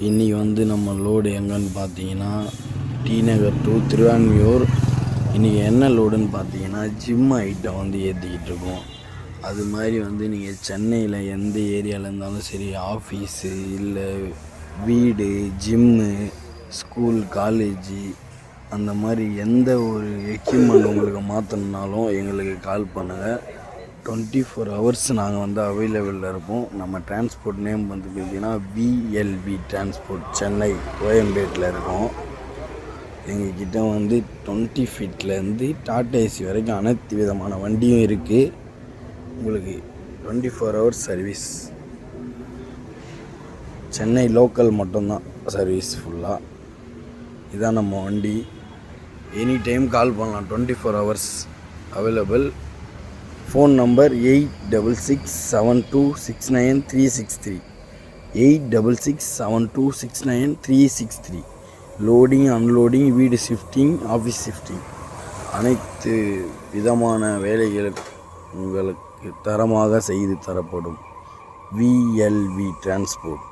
இன்றைக்கி வந்து நம்ம லோடு எங்கன்னு பார்த்தீங்கன்னா டி நகர் டு திருவான்மியூர். இன்றைக்கி என்ன லோடுன்னு பார்த்தீங்கன்னா ஜிம் ஐட்டம் வந்து ஏற்றிக்கிட்டு இருக்கோம். அது மாதிரி வந்து நீங்கள் சென்னையில் எந்த ஏரியாவில் இருந்தாலும் சரி, ஆஃபீஸு இல்லை வீடு, ஜிம்மு, ஸ்கூல், காலேஜு, அந்த மாதிரி எந்த ஒரு எக்யூப்மெண்ட் உங்களுக்கு மாற்றணுன்னாலும் எங்களுக்கு கால் பண்ணுங்கள். 24 hours நாங்கள் வந்து அவைலபிளில் இருப்போம். நம்ம டிரான்ஸ்போர்ட் நேம் வந்து பார்த்திங்கன்னா VLV டிரான்ஸ்போர்ட், சென்னை கோயம்பேட்டில் இருக்கோம். எங்ககிட்ட வந்து 20 ஃபீட்லேருந்து டாடா ஏசி வரைக்கும் அனைத்து விதமான வண்டியும் இருக்குது. உங்களுக்கு 24 hours சர்வீஸ். சென்னை லோக்கல் மட்டும்தான் சர்வீஸ் ஃபுல்லாக. இதுதான் நம்ம வண்டி. எனி டைம் கால் பண்ணலாம். 24 hours available. Phone number 8667269363, 8667269363. Loading, unloading, வீடு ஷிஃப்டிங், ஆஃபீஸ் ஷிஃப்டிங், அனைத்து விதமான வேலைகளுக்கு உங்களுக்கு தரமாக செய்து தரப்படும். VLV transport.